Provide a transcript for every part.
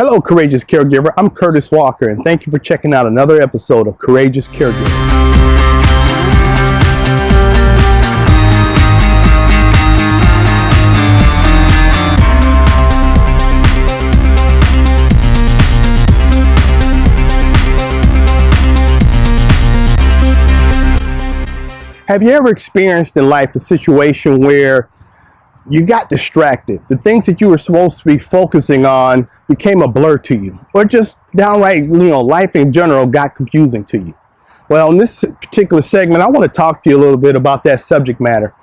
Hello, Courageous Caregiver. I'm Curtis Walker, and thank you for checking out another episode of Courageous Caregiving. Have you ever experienced in life a situation where you got distracted? The things that you were supposed to be focusing on became a blur to you, or just downright, life in general got confusing to you. Well, in this particular segment, I want to talk to you a little bit about that subject matter.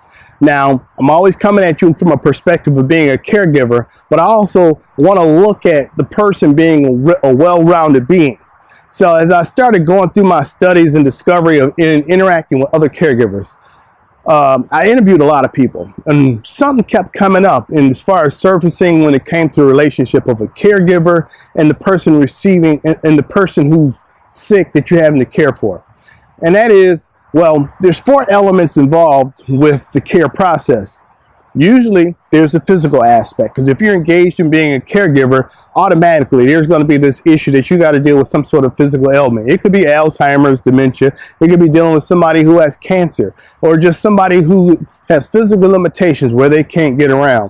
Now, I'm always coming at you from a perspective of being a caregiver, but I also want to look at the person being a well-rounded being. So as I started going through my studies and discovery of interacting with other caregivers, I interviewed a lot of people, and something kept coming up in as far as surfacing when it came to the relationship of a caregiver and the person receiving and the person who's sick that you're having to care for. And that is, well, there's 4 elements involved with the care process. Usually there's the physical aspect, because if you're engaged in being a caregiver, automatically there's going to be this issue that you got to deal with some sort of physical ailment. It could be Alzheimer's, dementia. It could be dealing with somebody who has cancer, or just somebody who has physical limitations where they can't get around.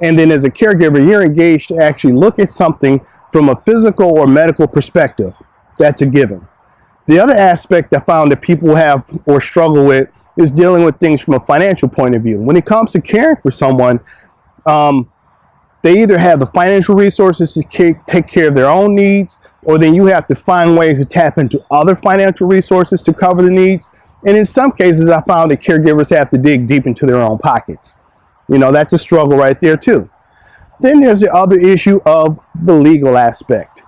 And then as a caregiver, you're engaged to actually look at something from a physical or medical perspective. That's a given. The other aspect I found that people have or struggle with is dealing with things from a financial point of view. When it comes to caring for someone, they either have the financial resources to take care of their own needs, or then you have to find ways to tap into other financial resources to cover the needs. And in some cases, I found that caregivers have to dig deep into their own pockets. That's a struggle right there too. Then there's the other issue of the legal aspect.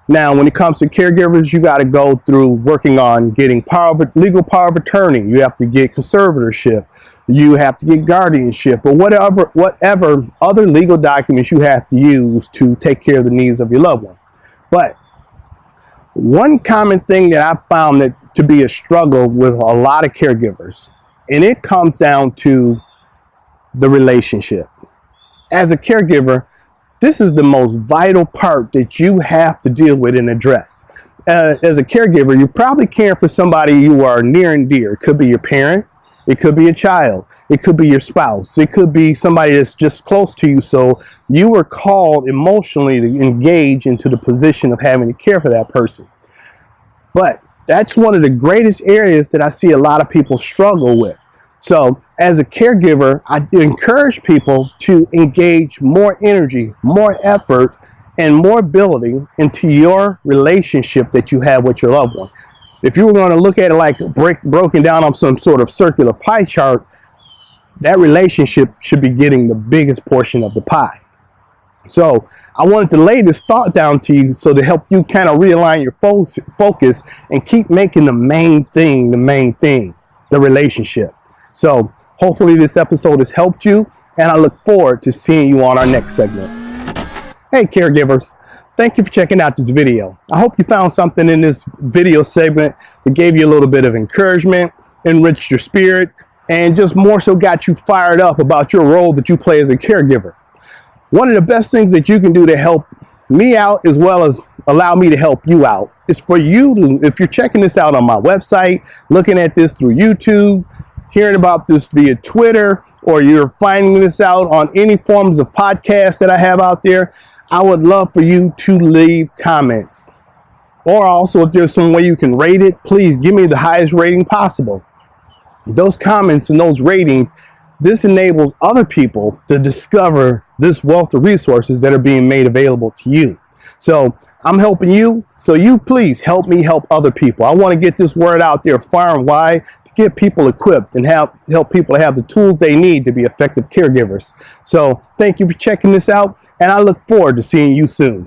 Now, when it comes to caregivers, you got to go through working on getting legal power of attorney. You have to get conservatorship. You have to get guardianship, or whatever other legal documents you have to use to take care of the needs of your loved one. But one common thing that I've found that to be a struggle with a lot of caregivers, and it comes down to the relationship. As a caregiver, this is the most vital part that you have to deal with and address. As a caregiver, you're probably caring for somebody you are near and dear. It could be your parent, it could be a child, it could be your spouse, it could be somebody that's just close to you. So you were called emotionally to engage into the position of having to care for that person. But that's one of the greatest areas that I see a lot of people struggle with. So as a caregiver, I encourage people to engage more energy, more effort, and more ability into your relationship that you have with your loved one. If you were going to look at it like broken down on some sort of circular pie chart, that relationship should be getting the biggest portion of the pie. So I wanted to lay this thought down to you so to help you kind of realign your focus and keep making the main thing, the relationship. So hopefully this episode has helped you, and I look forward to seeing you on our next segment. Hey caregivers, thank you for checking out this video. I hope you found something in this video segment that gave you a little bit of encouragement, enriched your spirit, and just more so got you fired up about your role that you play as a caregiver. One of the best things that you can do to help me out, as well as allow me to help you out, is for you to, if you're checking this out on my website, looking at this through YouTube, hearing about this via Twitter, or you're finding this out on any forms of podcasts that I have out there, I would love for you to leave comments. Or also, if there's some way you can rate it, please give me the highest rating possible. Those comments and those ratings, this enables other people to discover this wealth of resources that are being made available to you. So I'm helping you, so you please help me help other people. I want to get this word out there far and wide, get people equipped and help people to have the tools they need to be effective caregivers. So thank you for checking this out, and I look forward to seeing you soon.